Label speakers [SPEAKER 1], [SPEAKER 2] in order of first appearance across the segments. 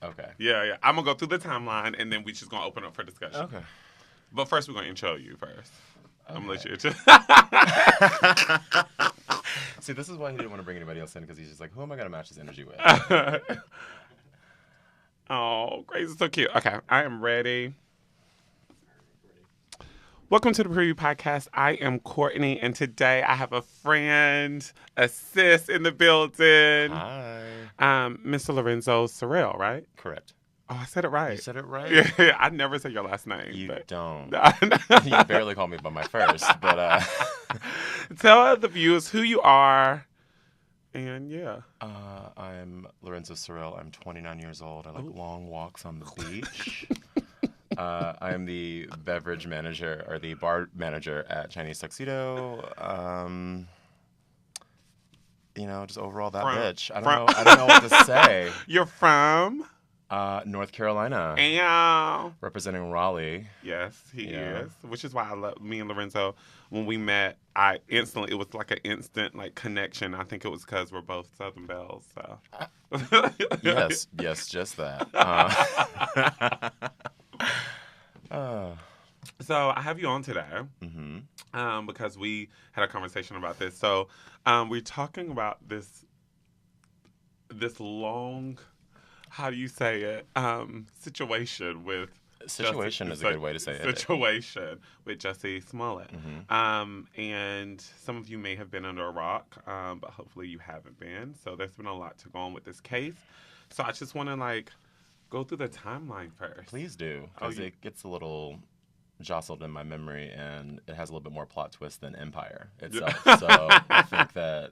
[SPEAKER 1] Okay.
[SPEAKER 2] Yeah. I'm going to go through the timeline, and then we just going to open up for discussion.
[SPEAKER 1] Okay.
[SPEAKER 2] But first, we're going to intro you first. I'm going to let you
[SPEAKER 1] See, this is why he didn't want to bring anybody else in, because he's just like, who am I going to match his energy with?
[SPEAKER 2] Oh, Grace is so cute. Okay, I am ready. Welcome to the Preview Podcast. I am Courtney, and today I have a friend, a sis in the building.
[SPEAKER 1] Hi.
[SPEAKER 2] Mr. Lorenzo Cyril, right?
[SPEAKER 1] Correct.
[SPEAKER 2] Oh, I said it right.
[SPEAKER 1] You said it right.
[SPEAKER 2] Yeah, I never say your last name.
[SPEAKER 1] You
[SPEAKER 2] but...
[SPEAKER 1] don't. You barely call me by my first, but...
[SPEAKER 2] Tell the viewers who you are, and yeah.
[SPEAKER 1] I'm Lorenzo Cyril. I'm 29 years old. I like long walks on the beach. I am the beverage manager, or the bar manager at Chinese Tuxedo. Just overall that bitch. I don't know what to say.
[SPEAKER 2] You're from?
[SPEAKER 1] North Carolina.
[SPEAKER 2] And
[SPEAKER 1] representing Raleigh.
[SPEAKER 2] Yes, he is. Which is why I love me and Lorenzo. When we met, it was like an instant connection. I think it was because we're both Southern Belles. So.
[SPEAKER 1] Yes, just that.
[SPEAKER 2] So I have you on today because we had a conversation about this. So we're talking about this long, how do you say it, situation with...
[SPEAKER 1] Situation is a good way to say it.
[SPEAKER 2] Situation with Jussie Smollett. And some of you may have been under a rock, but hopefully you haven't been. So there's been a lot to go on with this case. So I just want to go through the timeline first.
[SPEAKER 1] Please do, because it gets a little jostled in my memory, and it has a little bit more plot twist than Empire itself. So I think that...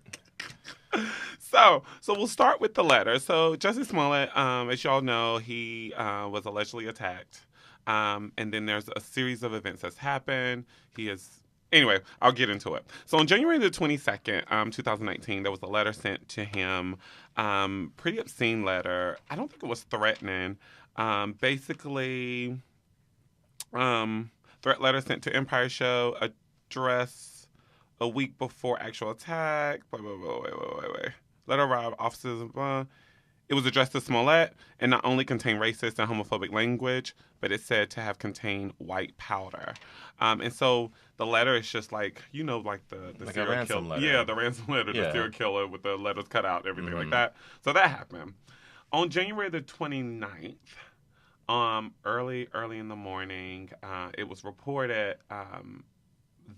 [SPEAKER 2] So we'll start with the letter. So Jussie Smollett, as y'all know, he was allegedly attacked. And then there's a series of events that's happened. Anyway, I'll get into it. So on January the 22nd, 2019, there was a letter sent to him, pretty obscene letter. I don't think it was threatening. Basically, threat letter sent to Empire Show, address a week before actual attack. Wait. Letter arrived, officers, It was addressed to Smollett and not only contained racist and homophobic language, but it said to have contained white powder. And so the letter is just the serial killer.
[SPEAKER 1] Letter.
[SPEAKER 2] Yeah, the ransom letter, the serial killer with the letters cut out, everything like that. So that happened. On January the 29th, early in the morning, it was reported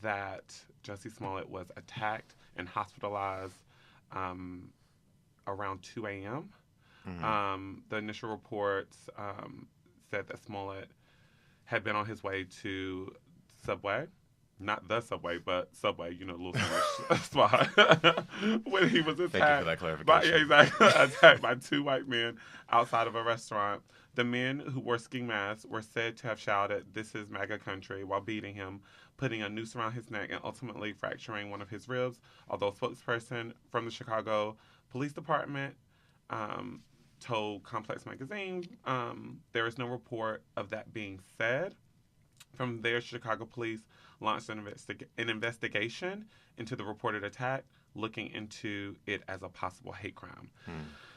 [SPEAKER 2] that Jussie Smollett was attacked and hospitalized around 2 a.m. The initial reports said that Smollett had been on his way to Subway. Not the Subway, but Subway, little sandwich spot. When he was attacked.
[SPEAKER 1] Thank you for that clarification.
[SPEAKER 2] Attacked by two white men outside of a restaurant. The men who wore ski masks were said to have shouted, "This is MAGA country," while beating him, putting a noose around his neck, and ultimately fracturing one of his ribs. Although a spokesperson from the Chicago Police Department told Complex Magazine there is no report of that being said. From there, Chicago police launched an investigation into the reported attack, looking into it as a possible hate crime.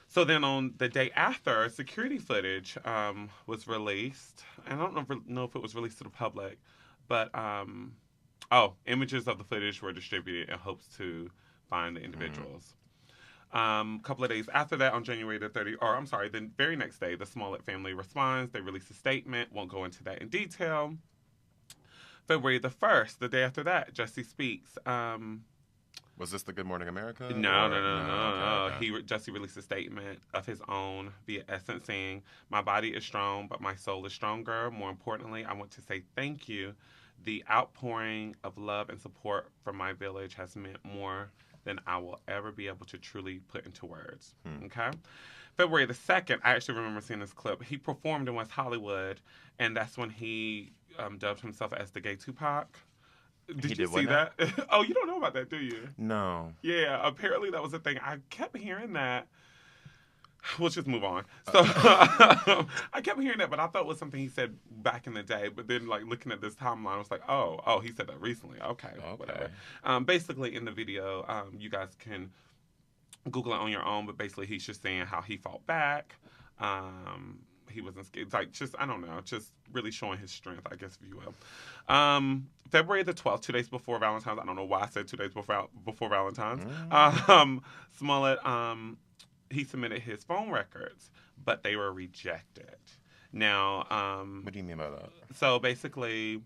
[SPEAKER 2] So then on the day after, security footage was released. And I don't know if it was released to the public, but images of the footage were distributed in hopes to find the individuals. A couple of days after that, on January the 30th, the very next day, the Smollett family responds. They release a statement. Won't go into that in detail. February the 1st, the day after that, Jussie speaks.
[SPEAKER 1] Was this the Good Morning America?
[SPEAKER 2] No.
[SPEAKER 1] Okay.
[SPEAKER 2] Jussie released a statement of his own via Essence saying, "My body is strong, but my soul is stronger. More importantly, I want to say thank you. The outpouring of love and support from my village has meant more than I will ever be able to truly put into words." Okay? February the 2nd, I actually remember seeing this clip. He performed in West Hollywood, and that's when he dubbed himself as the gay Tupac. Did you see that? Oh, you don't know about that, do you?
[SPEAKER 1] No.
[SPEAKER 2] Yeah, apparently that was a thing. I kept hearing that. We'll just move on. So I kept hearing that, but I thought it was something he said back in the day. But then, looking at this timeline, I was like, oh, he said that recently. Okay. Whatever. Basically, in the video, you guys can Google it on your own. But basically, he's just saying how he fought back. He wasn't scared. It's like, just, I don't know, just really showing his strength, I guess, if you will. February the 12th, 2 days before Valentine's. I don't know why I said 2 days before Valentine's. Smollett, he submitted his phone records, but they were rejected. Now,
[SPEAKER 1] what do you mean by that?
[SPEAKER 2] So basically,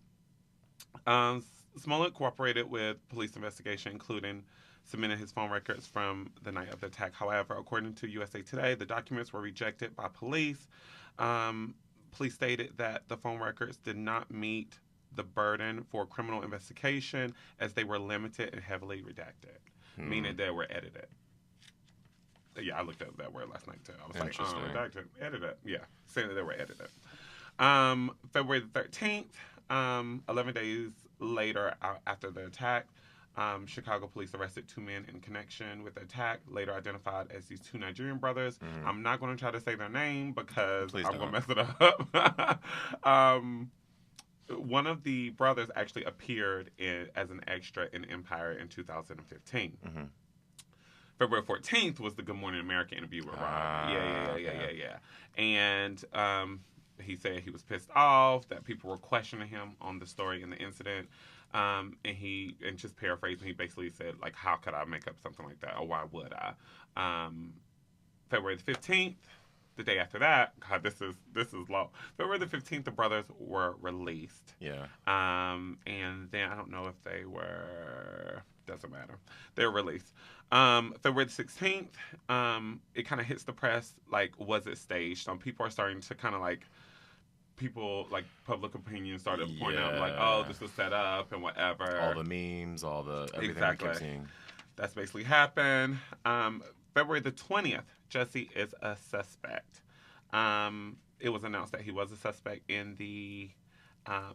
[SPEAKER 2] Smollett cooperated with police investigation, including submitting his phone records from the night of the attack. However, according to USA Today, the documents were rejected by police. Police stated that the phone records did not meet the burden for criminal investigation as they were limited and heavily redacted, meaning they were edited. Yeah, I looked at that word last night too. I was like, redacted, edited. Yeah, saying that they were edited. February the 13th, 11 days later after the attack, Chicago police arrested 2 men in connection with the attack, later identified as these 2 Nigerian brothers. I'm not going to try to say their name because I'm going to mess it up. One of the brothers actually appeared as an extra in Empire in 2015. February 14th was the Good Morning America interview with Rob. Yeah. And he said he was pissed off that people were questioning him on the story and the incident. And just paraphrasing, he basically said, like, how could I make up something like that? Or why would I? February the 15th, the day after that, God, this is low. February the 15th, the brothers were released.
[SPEAKER 1] Yeah.
[SPEAKER 2] And then I don't know if they were, doesn't matter. They were released. February the 16th, it kind of hits the press, like, was it staged? People are starting to kind of like, public opinion started pointing out, like, oh, this was set up and whatever.
[SPEAKER 1] All the memes, all the everything
[SPEAKER 2] exactly.
[SPEAKER 1] we kept seeing.
[SPEAKER 2] That's basically happened. February the 20th, Jussie is a suspect. It was announced that he was a suspect in the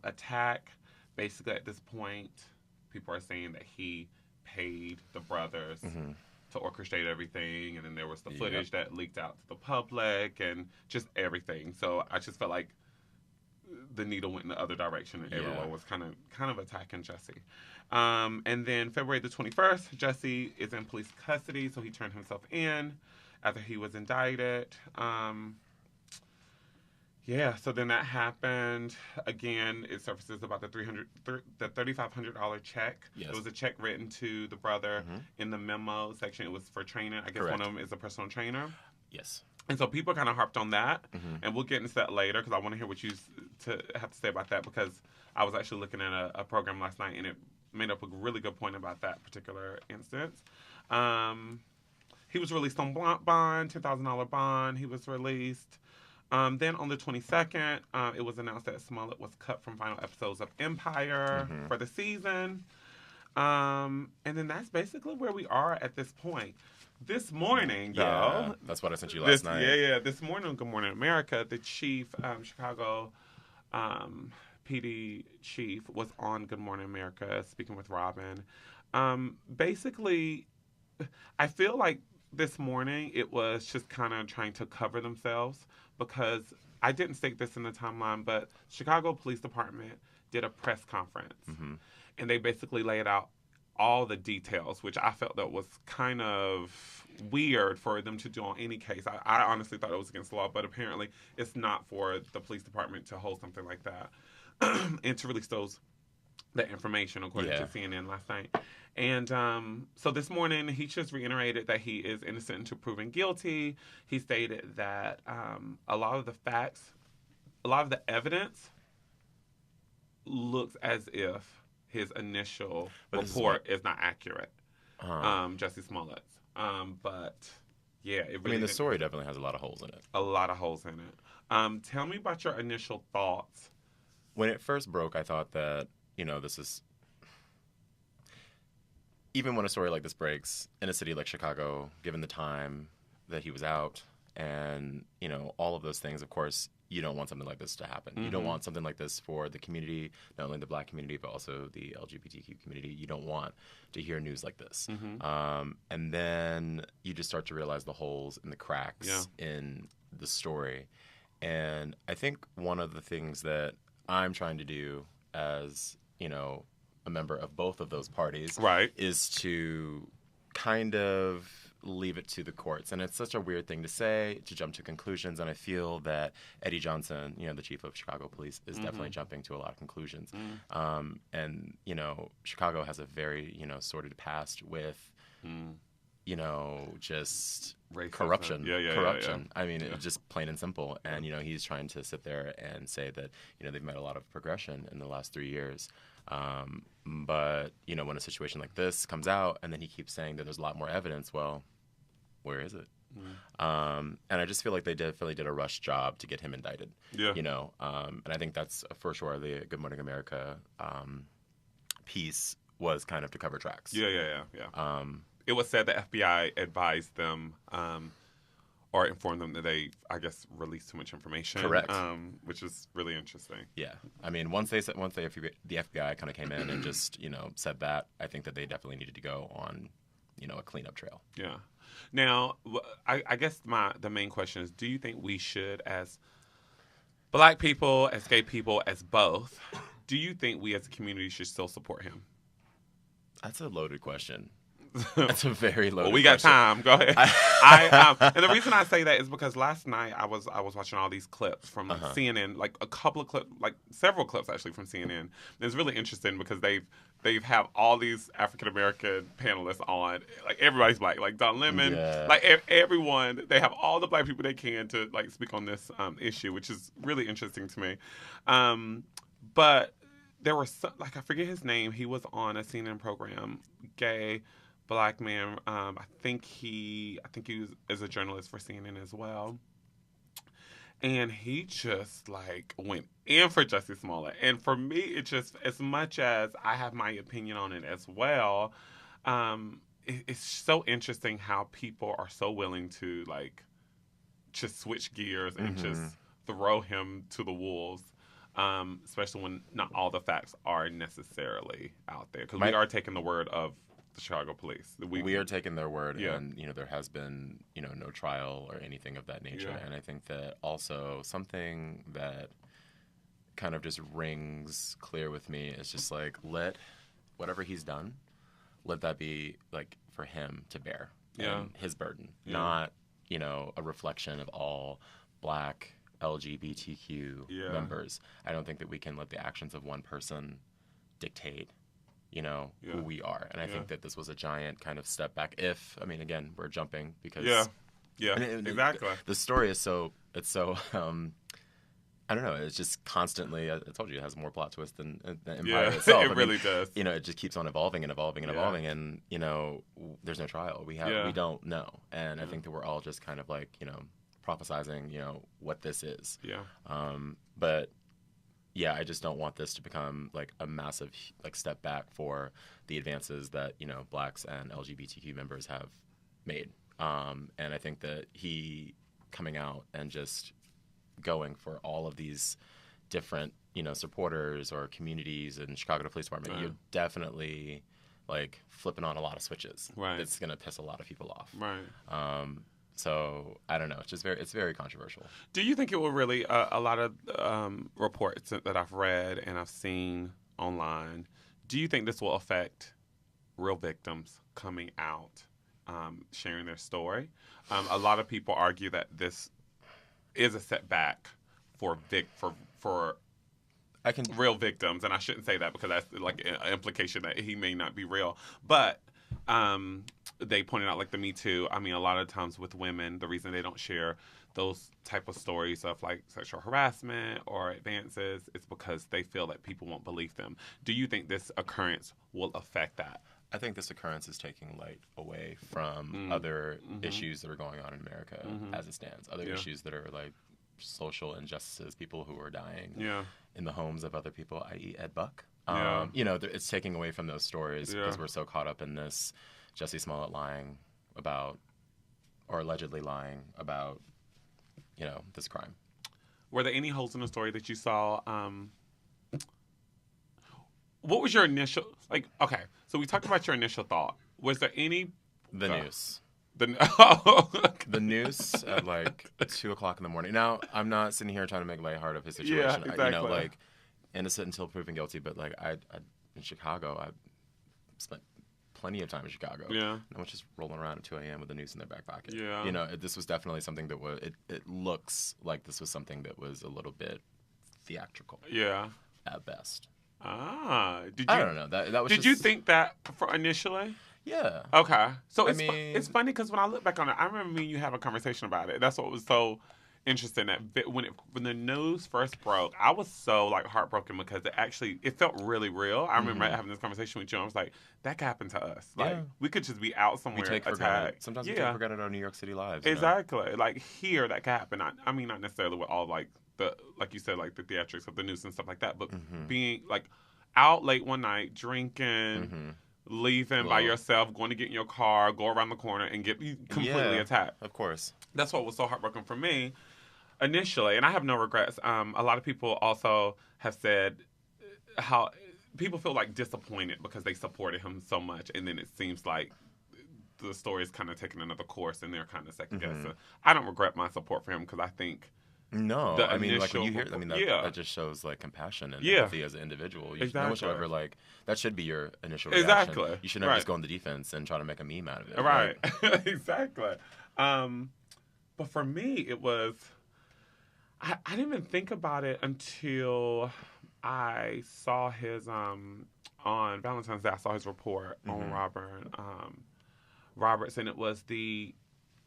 [SPEAKER 2] attack. Basically, at this point, people are saying that he paid the brothers to orchestrate everything, and then there was the footage that leaked out to the public and just everything. So I just felt like the needle went in the other direction, and everyone was kind of attacking Jussie. And then February the 21st, Jussie is in police custody, so he turned himself in after he was indicted. So then that happened. Again, it surfaces about the $3,500 check.
[SPEAKER 1] Yes.
[SPEAKER 2] It was a check written to the brother in the memo section. It was for training. I guess one of them is a personal trainer.
[SPEAKER 1] Yes.
[SPEAKER 2] And so people kind of harped on that, and we'll get into that later because I want to hear what you have to say about that, because I was actually looking at a program last night, and it made up a really good point about that particular instance. He was released on bond, $10,000 bond. He was released. Then on the 22nd, it was announced that Smollett was cut from final episodes of Empire for the season. And then that's basically where we are at this point. This morning, though.
[SPEAKER 1] Yeah, that's what I sent you last night.
[SPEAKER 2] This morning, Good Morning America, the chief, Chicago PD chief, was on Good Morning America speaking with Robin. Basically, I feel like this morning it was just kind of trying to cover themselves, because I didn't state this in the timeline, but Chicago Police Department did a press conference, and they basically laid out all the details, which I felt that was kind of weird for them to do on any case. I honestly thought it was against the law, but apparently it's not for the police department to hold something like that and to release that information, according to CNN last night. And so this morning, he just reiterated that he is innocent until proven guilty. He stated that a lot of the facts, a lot of the evidence looks as if his initial report is not accurate, Jussie Smollett's. But, yeah.
[SPEAKER 1] The story definitely has a lot of holes in it.
[SPEAKER 2] A lot of holes in it. Tell me about your initial thoughts.
[SPEAKER 1] When it first broke, I thought that, this is... Even when a story like this breaks in a city like Chicago, given the time that he was out and, all of those things, of course, you don't want something like this to happen. You don't want something like this for the community, not only the Black community, but also the LGBTQ community. You don't want to hear news like this. And then you just start to realize the holes and the cracks in the story. And I think one of the things that I'm trying to do as, a member of both of those parties is to kind of leave it to the courts. And it's such a weird thing to say, to jump to conclusions. And I feel that Eddie Johnson, the chief of Chicago Police, is definitely jumping to a lot of conclusions. And, Chicago has a very, sordid past with, just
[SPEAKER 2] racism.
[SPEAKER 1] Corruption. Corruption.
[SPEAKER 2] Yeah.
[SPEAKER 1] I mean, it's just plain and simple. And, he's trying to sit there and say that, they've made a lot of progression in the last 3 years. But, when a situation like this comes out and then he keeps saying that there's a lot more evidence, well, where is it? And I just feel like they definitely did a rush job to get him indicted.
[SPEAKER 2] Yeah.
[SPEAKER 1] And I think that's for sure the Good Morning America piece was kind of to cover tracks.
[SPEAKER 2] Yeah. It was said the FBI advised them or informed them that they, I guess, released too much information.
[SPEAKER 1] Correct.
[SPEAKER 2] Which is really interesting.
[SPEAKER 1] Yeah. I mean, once the FBI kind of came in and just, said that, I think that they definitely needed to go on, a cleanup trail.
[SPEAKER 2] Yeah. Now, I guess the main question is, do you think we should, as Black people, as gay people, as both, do you think we as a community should still support him?
[SPEAKER 1] That's a loaded question. That's a very loaded
[SPEAKER 2] Well, we got
[SPEAKER 1] question.
[SPEAKER 2] time. Go ahead. And the reason I say that is because last night I was watching all these clips from CNN, like a couple of clips, like several clips actually from CNN. And it's really interesting because they've have all these African American panelists on, like everybody's Black, like Don Lemon, like everyone. They have all the Black people they can to like speak on this issue, which is really interesting to me. But there was some, like I forget his name. He was on a CNN program, gay Black man. I think he is a journalist for CNN as well. And he just like went in for Jussie Smollett. And for me, it just, as much as I have my opinion on it as well, it's so interesting how people are so willing to like just switch gears and just throw him to the wolves. Especially when not all the facts are necessarily out there. Because we are taking the word of the Chicago police.
[SPEAKER 1] We are taking their word, and there has been no trial or anything of that nature. And I think that also something that kind of just rings clear with me is just like, let whatever he's done, let that be like for him to bear and his burden, not a reflection of all Black LGBTQ members. I don't think that we can let the actions of one person dictate who we are. And I think that this was a giant kind of step back. Again, we're jumping because
[SPEAKER 2] exactly.
[SPEAKER 1] The story is it's so I don't know, it's just constantly, I told you, it has more plot twists than Empire itself.
[SPEAKER 2] It really does.
[SPEAKER 1] It just keeps on evolving and evolving and evolving, and there's no trial. We don't know. And I think that we're all just kind of like, prophesizing, what this is. But I just don't want this to become like a massive like step back for the advances that Blacks and LGBTQ members have made. And I think that he coming out and just going for all of these different supporters or communities in Chicago Police Department, you're definitely like flipping on a lot of switches.
[SPEAKER 2] Right.
[SPEAKER 1] It's gonna piss a lot of people off.
[SPEAKER 2] Right.
[SPEAKER 1] So I don't know. It's very controversial.
[SPEAKER 2] Do you think it will really? A lot of reports that I've read and I've seen online. Do you think this will affect real victims coming out, sharing their story? A lot of people argue that this is a setback for real victims, and I shouldn't say that because that's like an implication that he may not be real, but. They pointed out like the Me Too. I mean, a lot of times with women, the reason they don't share those type of stories of like sexual harassment or advances is because they feel that people won't believe them. Do you think this occurrence will affect that?
[SPEAKER 1] I think this occurrence is taking light away from other issues that are going on in America as it stands. Other issues that are like social injustices, people who are dying in the homes of other people, i.e. Ed Buck. It's taking away from those stories because we're so caught up in this Jussie Smollett lying about, or allegedly lying about, this crime.
[SPEAKER 2] Were there any holes in the story that you saw? What was your initial, like, okay, so we talked about your initial thought. Was there any...
[SPEAKER 1] The noose.
[SPEAKER 2] The
[SPEAKER 1] noose at like 2:00 in the morning. Now, I'm not sitting here trying to make lighthearted of his situation.
[SPEAKER 2] Yeah, exactly.
[SPEAKER 1] Innocent until proven guilty, but like I in Chicago, I spent plenty of time in Chicago.
[SPEAKER 2] Yeah.
[SPEAKER 1] No one's just rolling around at 2 a.m. with a noose in their back pocket.
[SPEAKER 2] Yeah.
[SPEAKER 1] You know, this was definitely something that was, it looks like this was something that was a little bit theatrical.
[SPEAKER 2] Yeah.
[SPEAKER 1] At best.
[SPEAKER 2] I
[SPEAKER 1] don't know. That was
[SPEAKER 2] Did you think that for initially?
[SPEAKER 1] Yeah.
[SPEAKER 2] Okay. So
[SPEAKER 1] it's
[SPEAKER 2] funny because when I look back on it, I remember me and you have a conversation about it. That's what was so interesting. That when the news first broke, I was so like heartbroken because it felt really real. I remember having this conversation with you. And I was like, that could happen to us. Like we could just be out somewhere.
[SPEAKER 1] We take for granted. Sometimes we take for granted our New York City lives.
[SPEAKER 2] Exactly. You know? Like here, that could happen. I mean, not necessarily with all like you said, like the theatrics of the news and stuff like that, but being like out late one night, drinking, leaving by yourself, going to get in your car, go around the corner, and get completely attacked.
[SPEAKER 1] Of course.
[SPEAKER 2] That's what was so heartbroken for me initially, and I have no regrets. A lot of people also have said how people feel like disappointed because they supported him so much, and then it seems like the story is kind of taking another course, and they're kind of second guessing. I don't regret my support for him because I think.
[SPEAKER 1] No, I mean, like when you hear, that just shows like compassion and empathy as an individual. No one should ever like that should be your initial reaction.
[SPEAKER 2] Exactly.
[SPEAKER 1] You should never just go on the defense and try to make a meme out of it.
[SPEAKER 2] Right. Exactly. But for me, it was I didn't even think about it until I saw his on Valentine's Day. I saw his report on Roberts, and it was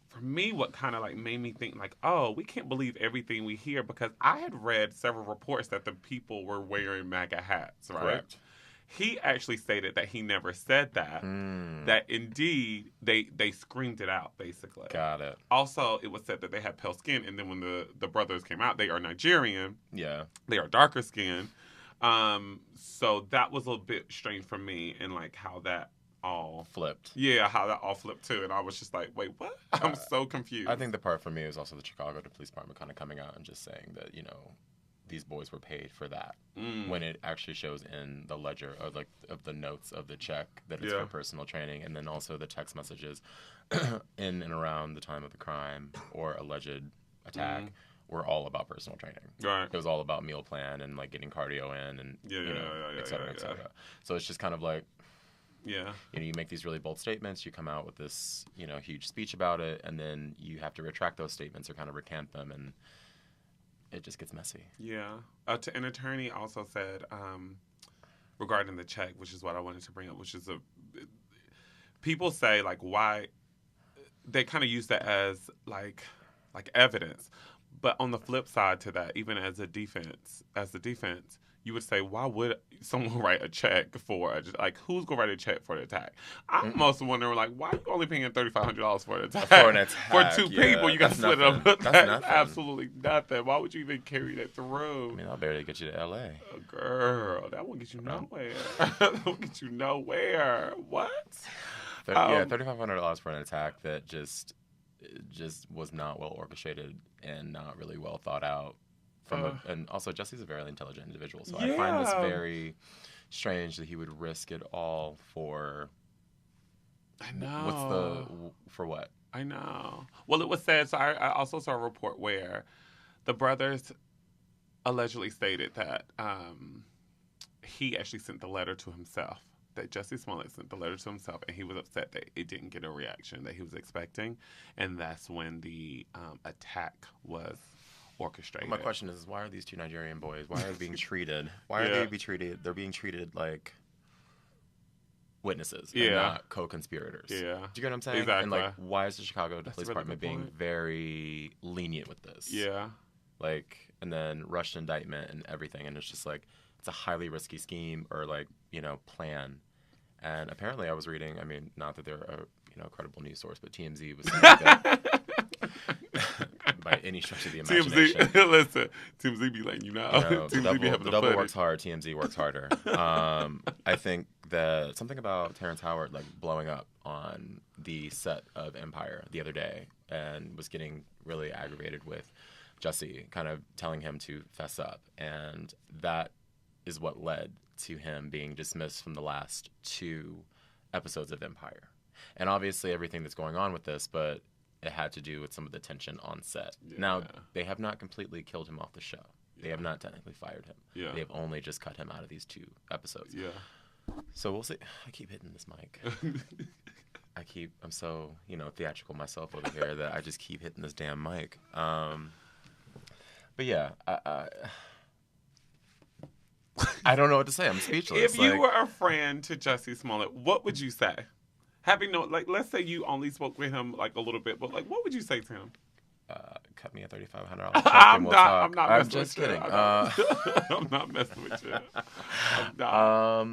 [SPEAKER 2] for me, what kind of like made me think like, oh, we can't believe everything we hear because I had read several reports that the people were wearing MAGA hats, right?
[SPEAKER 1] Correct.
[SPEAKER 2] He actually stated that he never said that. That indeed they screamed it out, basically.
[SPEAKER 1] Got it.
[SPEAKER 2] Also, it was said that they had pale skin, and then when the brothers came out, they are Nigerian.
[SPEAKER 1] Yeah.
[SPEAKER 2] They are darker skinned. So that was a bit strange for me, and like how that all
[SPEAKER 1] flipped.
[SPEAKER 2] Yeah, how that all flipped too. And I was just like, wait, what? I'm so confused.
[SPEAKER 1] I think the part for me was also the Chicago Police Department kind of coming out and just saying that, you know, these boys were paid for that. When it actually shows in the ledger of the notes of the check that it's for personal training, and then also the text messages in and around the time of the crime or alleged attack were all about personal training.
[SPEAKER 2] Right.
[SPEAKER 1] It was all about meal plan and like getting cardio in and et cetera, et cetera. So it's just kind of like, you know, you make these really bold statements, you come out with this, you know, huge speech about it, and then you have to retract those statements or kind of recant them, and it just gets messy. Yeah.
[SPEAKER 2] An attorney also said regarding the check, which is what I wanted to bring up, which is people say like why they kind of use that as like evidence, but on the flip side to that, even as the defense, you would say, why would someone write a check for who's gonna write a check for the attack? I'm also wondering like why are you only paying $3,500 for an attack?
[SPEAKER 1] For an attack
[SPEAKER 2] for two people? You got to split it up.
[SPEAKER 1] That's nothing.
[SPEAKER 2] Absolutely nothing. Why would you even carry that through?
[SPEAKER 1] I mean, I'll barely get you to LA.
[SPEAKER 2] Oh, girl, that won't get you nowhere. That won't get you nowhere. What?
[SPEAKER 1] $3,500 for an attack that just was not well orchestrated and not really well thought out. And also, Jussie's a very intelligent individual, so I find this very strange that he would risk it all for.
[SPEAKER 2] I know.
[SPEAKER 1] For what?
[SPEAKER 2] I know. Well, it was said. So I also saw a report where the brothers allegedly stated that he actually sent the letter to himself. That Jussie Smollett sent the letter to himself, and he was upset that it didn't get a reaction that he was expecting, and that's when the attack was orchestrated.
[SPEAKER 1] My question is, why are these two Nigerian boys? Why are they being treated? Why are they being treated? They're being treated like witnesses, and not co-conspirators. Yeah, do you get what I'm saying?
[SPEAKER 2] Exactly.
[SPEAKER 1] And like, why is the Chicago Police Department being very lenient with this?
[SPEAKER 2] Yeah.
[SPEAKER 1] Like, and then rushed indictment and everything, and it's just like it's a highly risky scheme or like plan. And apparently, I was reading. I mean, not that they're a credible news source, but TMZ was saying that. By any stretch of the imagination.
[SPEAKER 2] TMZ, listen, TMZ be letting you know. TMZ be having
[SPEAKER 1] the double works hard, TMZ works harder. I think that something about Terrence Howard like blowing up on the set of Empire the other day and was getting really aggravated with Jussie, kind of telling him to fess up. And that is what led to him being dismissed from the last 2 episodes of Empire. And obviously everything that's going on with this, but it had to do with some of the tension on set. Yeah. Now, they have not completely killed him off the show. They have not technically fired him. Yeah. They have only just cut him out of these 2 episodes.
[SPEAKER 2] Yeah.
[SPEAKER 1] So we'll see. I keep hitting this mic. I'm so, theatrical myself over here that I just keep hitting this damn mic. But yeah, I don't know what to say. I'm speechless.
[SPEAKER 2] If you were a friend to Jussie Smollett, what would you say? Having no, let's say you only spoke with him a little bit, but what would you say to him?
[SPEAKER 1] Cut me a $3,500 check and we'll talk.
[SPEAKER 2] I'm not
[SPEAKER 1] I'm
[SPEAKER 2] messing
[SPEAKER 1] just
[SPEAKER 2] with
[SPEAKER 1] kidding.
[SPEAKER 2] you. I'm not messing with you. I'm not.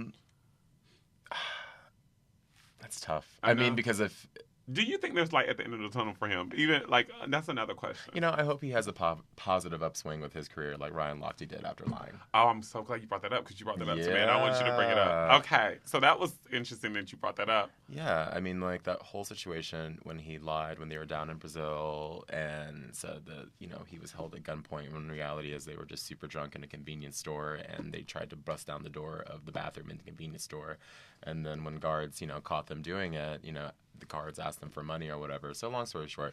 [SPEAKER 1] That's tough.
[SPEAKER 2] I
[SPEAKER 1] I mean,
[SPEAKER 2] know.
[SPEAKER 1] because if
[SPEAKER 2] Do you think there's light at the end of the tunnel for him? Even that's another question.
[SPEAKER 1] I hope he has a positive upswing with his career, like Ryan Lochte did after Lying.
[SPEAKER 2] Oh, I'm so glad you brought that up because you brought that up to me,
[SPEAKER 1] Yeah.
[SPEAKER 2] and I want you to bring it up. Okay, so that was interesting that you brought that up.
[SPEAKER 1] Yeah, I mean, like that whole situation when he lied when they were down in Brazil and said that he was held at gunpoint when reality is they were just super drunk in a convenience store and they tried to bust down the door of the bathroom in the convenience store, and then when guards caught them doing it, the guards asked them for money or whatever. So long story short,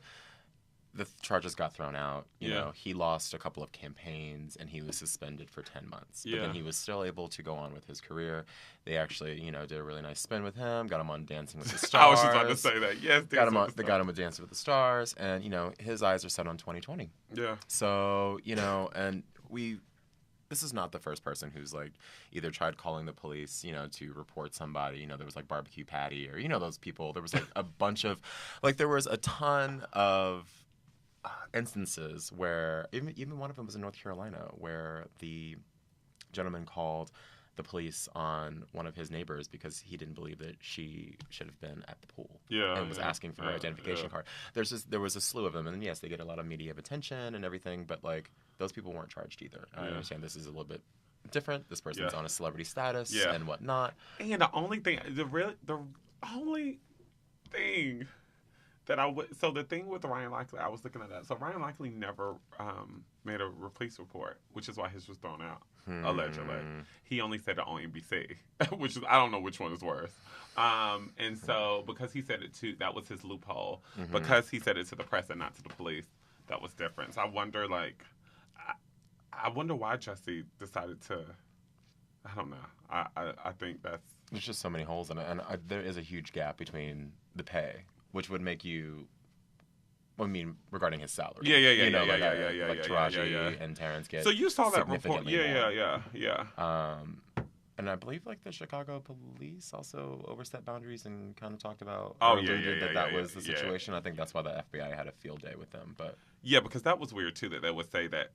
[SPEAKER 1] the charges got thrown out. You know, he lost a couple of campaigns and he was suspended for 10 months. But then he was still able to go on with his career. They actually, did a really nice spin with him, got him on Dancing with the Stars.
[SPEAKER 2] I was just about to say that. Yes,
[SPEAKER 1] they got him with Dancing with the Stars, and his eyes are set on 2020.
[SPEAKER 2] Yeah.
[SPEAKER 1] So and this is not the first person who's either tried calling the police, to report somebody. There was Barbecue Patty or those people. There was a bunch of there was a ton of instances where even one of them was in North Carolina where the gentleman called the police on one of his neighbors because he didn't believe that she should have been at the pool.
[SPEAKER 2] Yeah,
[SPEAKER 1] and was asking for her identification card. There was a slew of them, and yes, they get a lot of media attention and everything, but those people weren't charged either. I understand this is a little bit different. This person's on a celebrity status and whatnot.
[SPEAKER 2] And the only thing that I would, so the thing with Ryan Likely, I was looking at that. So Ryan Likely never made a police report, which is why his was thrown out, allegedly. He only said it on NBC, which is, I don't know which one is worse. And so because he said it that was his loophole. Because he said it to the press and not to the police, that was different. So I wonder, I wonder why Jussie decided to, I don't know. I think that's...
[SPEAKER 1] There's just so many holes in it. And there is a huge gap between the pay, which would make you, regarding his salary.
[SPEAKER 2] Yeah.
[SPEAKER 1] Taraji and Terrence get
[SPEAKER 2] so you saw that report.
[SPEAKER 1] more.
[SPEAKER 2] Yeah.
[SPEAKER 1] And I believe the Chicago police also overstepped boundaries and kind of talked about that was the situation. I think that's why the FBI had a field day with them. But
[SPEAKER 2] yeah, because that was weird too, that they would say that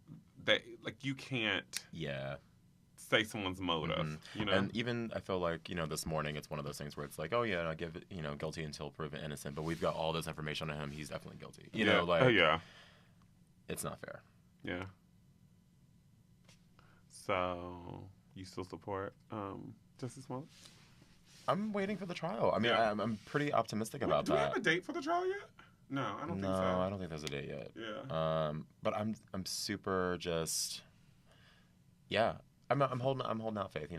[SPEAKER 2] you can't say someone's motive.
[SPEAKER 1] And even I feel this morning it's one of those things where it's I give it guilty until proven innocent, but we've got all this information on him, he's definitely guilty. It's not fair.
[SPEAKER 2] Yeah. So you still support Jussie Smollett?
[SPEAKER 1] I'm waiting for the trial. I mean, I'm pretty optimistic about that.
[SPEAKER 2] Do we have a date for the trial yet? No, I don't think so.
[SPEAKER 1] No, I don't think there's a date yet.
[SPEAKER 2] Yeah.
[SPEAKER 1] But I'm super just. Yeah, I'm holding out faith.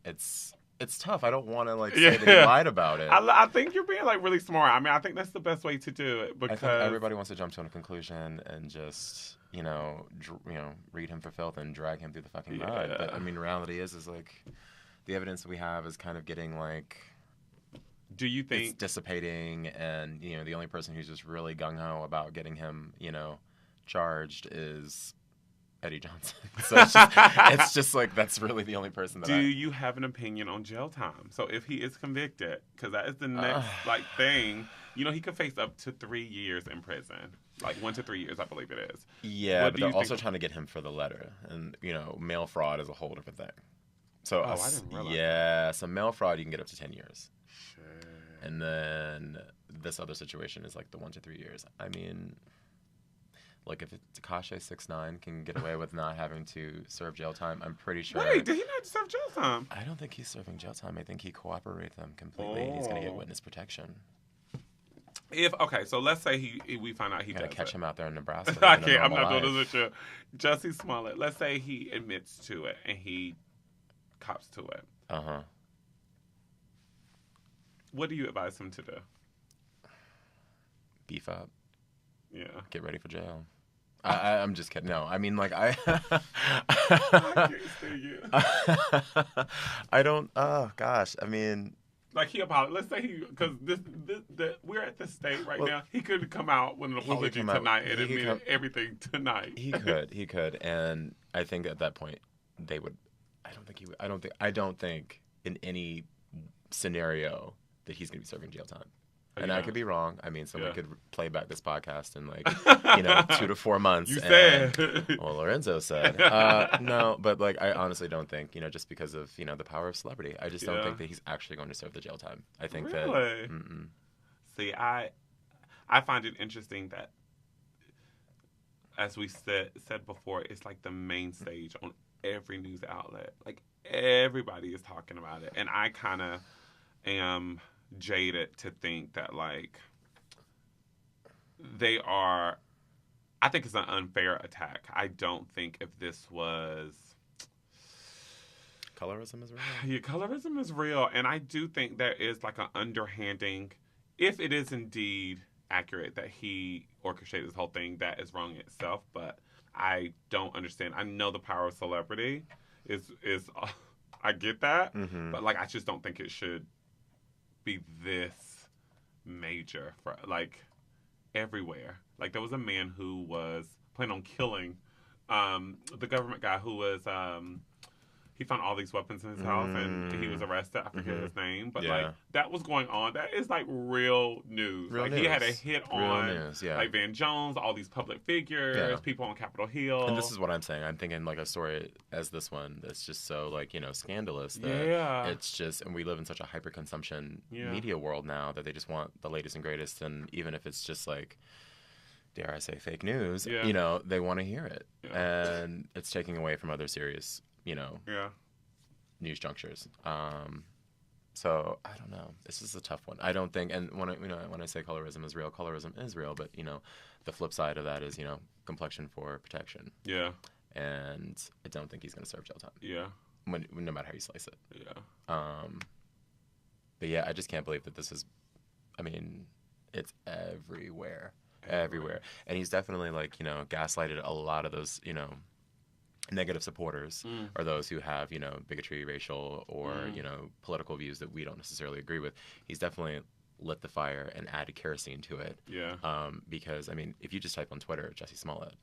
[SPEAKER 1] It's tough. I don't want to say that he lied about it.
[SPEAKER 2] I think you're being really smart. I mean, I think that's the best way to do it because
[SPEAKER 1] I think everybody wants to jump to a conclusion and just read him for filth and drag him through the fucking mud. But I mean, reality is the evidence that we have is kind of getting
[SPEAKER 2] Do you think
[SPEAKER 1] it's dissipating, and the only person who's just really gung ho about getting him charged is Eddie Johnson. So it's just that's really the only person that
[SPEAKER 2] Do you have an opinion on jail time? So if he is convicted, because that is the next thing, he could face up to 3 years in prison. 1 to 3 years, I believe it is.
[SPEAKER 1] Yeah, but they're also trying to get him for the letter. And, mail fraud is a whole different thing. So,
[SPEAKER 2] I didn't realize
[SPEAKER 1] that. So mail fraud, you can get up to 10 years.
[SPEAKER 2] Shit.
[SPEAKER 1] And then this other situation is the 1 to 3 years. I mean... if Tekashi 6ix9ine can get away with not having to serve jail time, I'm pretty sure.
[SPEAKER 2] Wait, did he not serve jail time?
[SPEAKER 1] I don't think he's serving jail time. I think he cooperated with them completely. He's going to get witness protection.
[SPEAKER 2] So let's say we find out he does
[SPEAKER 1] catch him out there in Nebraska.
[SPEAKER 2] I'm not doing this with you. Jussie Smollett, let's say he admits to it and he cops to it. What do you advise him to do?
[SPEAKER 1] Beef up.
[SPEAKER 2] Yeah.
[SPEAKER 1] Get ready for jail. I'm just kidding. No, I mean, like, I
[SPEAKER 2] I can't stand you.
[SPEAKER 1] I don't, oh, gosh. I mean,
[SPEAKER 2] Like he apologized. Let's say because we're at the state right now. He could come out with an apology tonight and admit everything tonight.
[SPEAKER 1] He could, and I think at that point they would. I don't think he would. I don't think in any scenario that he's going to be serving jail time. And I could be wrong. I mean, someone could play back this podcast in 2 to 4 months.
[SPEAKER 2] You said.
[SPEAKER 1] Well, Lorenzo said. No, but I honestly don't think, just because of, the power of celebrity. I just don't think that he's actually going to serve the jail time. I think that.
[SPEAKER 2] See, I find it interesting that, as we said before, it's like the main stage on every news outlet. Like, everybody is talking about it. And I kind of am jaded to think that they are. I think it's an unfair attack. I don't think if this was
[SPEAKER 1] colorism is real.
[SPEAKER 2] Yeah, colorism is real, and I do think there is an underhanding. If it is indeed accurate that he orchestrated this whole thing, that is wrong itself. But I don't understand. I know the power of celebrity is. I get that, but I just don't think it should be this major for everywhere. There was a man who was planning on killing the government guy who was he found all these weapons in his house and he was arrested. I forget his name, but that was going on. That is real news. He had a hit on Van Jones, all these public figures, people on Capitol Hill.
[SPEAKER 1] And this is what I'm saying. I'm thinking a story as this one that's just so scandalous that it's just, and we live in such a hyper consumption media world now that they just want the latest and greatest, and even if it's just dare I say fake news, they want to hear it. And it's taking away from other serious news junctures. So I don't know. This is a tough one. I don't think, and when I say colorism is real, but the flip side of that is complexion for protection. Yeah. And I don't think he's going to serve jail time. Yeah. No matter how you slice it. Yeah. But yeah, I just can't believe that this is. I mean, it's everywhere. And he's definitely gaslighted a lot of those negative supporters are those who have bigotry, racial, or political views that we don't necessarily agree with. He's definitely lit the fire and added kerosene to it. Yeah. Because I mean, if you just type on Twitter Jussie Smollett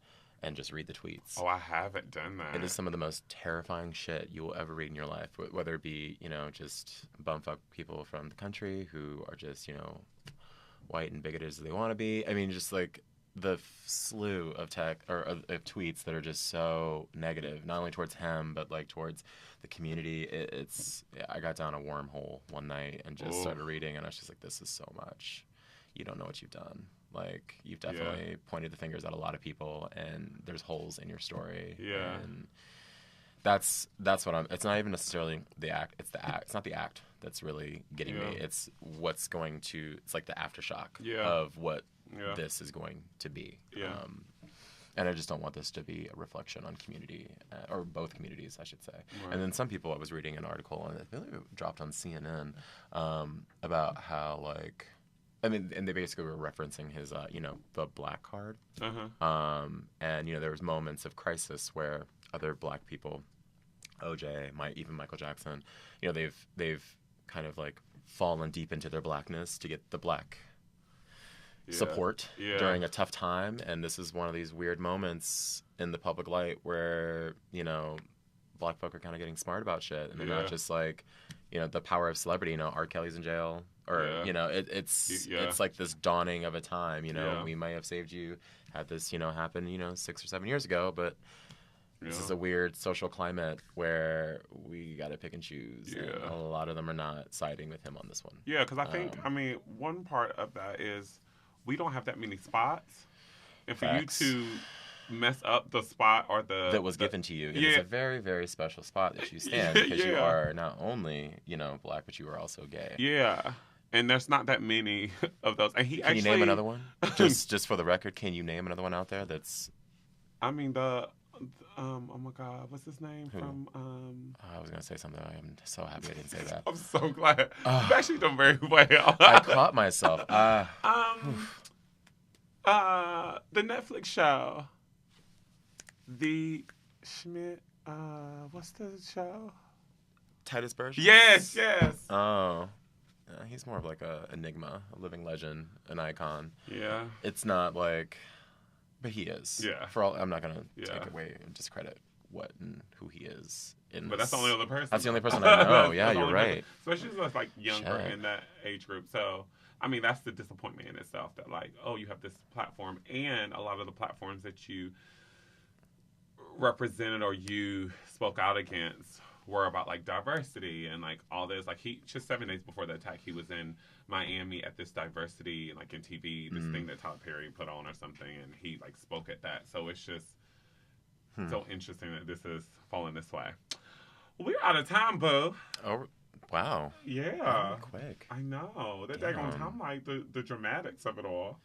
[SPEAKER 1] and just read the tweets.
[SPEAKER 2] Oh, I haven't done that.
[SPEAKER 1] It is some of the most terrifying shit you will ever read in your life. Whether it be just bumfuck people from the country who are just white and bigoted as they want to be. I mean, just the slew of of tweets that are just so negative, not only towards him but towards the community. I got down a wormhole one night and just started reading, and I was just this is so much. You don't know what you've done. You've definitely pointed the fingers at a lot of people, and there's holes in your story. Yeah, and that's what I'm. It's not even necessarily the act. It's the act. It's not the act that's really getting me. It's what's going to. It's the aftershock of what. This is going to be. Yeah. And I just don't want this to be a reflection on community, or both communities, I should say. Right. And then some people, I was reading an article, and it really dropped on CNN, about how, and they basically were referencing his, the black card. Uh-huh. And, there was moments of crisis where other black people, OJ, even Michael Jackson, they've kind of, fallen deep into their blackness to get the black support during a tough time, and this is one of these weird moments in the public light where black folk are kind of getting smart about shit, and they're not just the power of celebrity. R. Kelly's in jail, or it's this dawning of a time. We might have saved you, had this happen 6 or 7 years ago, but this is a weird social climate where we got to pick and choose. Yeah. And a lot of them are not siding with him on this one.
[SPEAKER 2] Yeah, because I think one part of that is we don't have that many spots, and for you to mess up the spot or that
[SPEAKER 1] was given to you, it's a very, very special spot that you stand because you are not only black, but you are also gay.
[SPEAKER 2] Yeah, and there's not that many of those. And
[SPEAKER 1] can you name another one? just for the record, can you name another one out there that's?
[SPEAKER 2] I mean oh my God, what's his name from?
[SPEAKER 1] I was gonna say something. I'm so happy I didn't say that.
[SPEAKER 2] I'm so glad. You've actually done very well.
[SPEAKER 1] I caught myself.
[SPEAKER 2] The Netflix show. The Schmidt, what's the show?
[SPEAKER 1] Titus Burgess?
[SPEAKER 2] Yes.
[SPEAKER 1] Oh. He's more of like a enigma, a living legend, an icon.
[SPEAKER 2] Yeah.
[SPEAKER 1] It's not like, but he is.
[SPEAKER 2] Yeah.
[SPEAKER 1] For all, I'm not gonna take away and discredit what and who he is.
[SPEAKER 2] But that's the only other person.
[SPEAKER 1] That's the only person I know. Yeah, you're right.
[SPEAKER 2] Person. Especially like younger in that age group. So, I mean, that's the disappointment in itself. That like, oh, you have this platform, and a lot of the platforms that you represented or you spoke out against were about like diversity and like all this. Like he just 7 days before the attack, he was in Miami at this diversity like in TV, this thing that Tyler Perry put on or something, and he like spoke at that. So it's just so interesting that this is falling this way. We're out of time, boo.
[SPEAKER 1] Oh, wow.
[SPEAKER 2] Yeah.
[SPEAKER 1] Quick.
[SPEAKER 2] I know. That daggone time, like the dramatics of it all.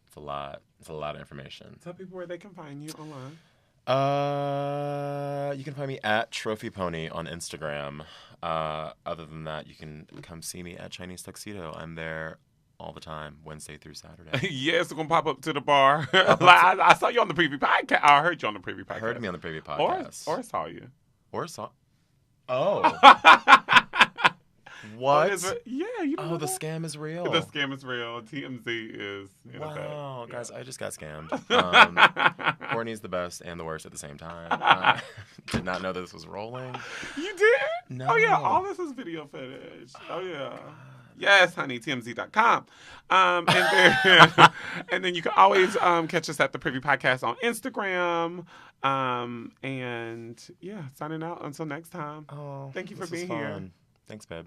[SPEAKER 1] It's a lot. It's a lot of information.
[SPEAKER 2] Tell people where they can find you online.
[SPEAKER 1] You can find me at Trophy Pony on Instagram. Other than that, you can come see me at Chinese Tuxedo. I'm there all the time, Wednesday through Saturday.
[SPEAKER 2] Yes, we're going to pop up to the bar. I saw you on the preview podcast. I heard you on the preview podcast.
[SPEAKER 1] Heard me on the preview podcast.
[SPEAKER 2] Or saw you.
[SPEAKER 1] Oh. What?
[SPEAKER 2] Yeah, you know.
[SPEAKER 1] Oh, the scam is real.
[SPEAKER 2] The scam is real. TMZ is.
[SPEAKER 1] Wow, guys, I just got scammed. Courtney's the best and the worst at the same time. Did not know this was rolling.
[SPEAKER 2] You did?
[SPEAKER 1] No.
[SPEAKER 2] Oh, yeah, all this is video footage. Oh, yeah. Yes, honey, TMZ.com. And then you can always catch us at the Privy Podcast on Instagram. And yeah, signing out until next time.
[SPEAKER 1] Oh,
[SPEAKER 2] thank you for being here.
[SPEAKER 1] Thanks, babe.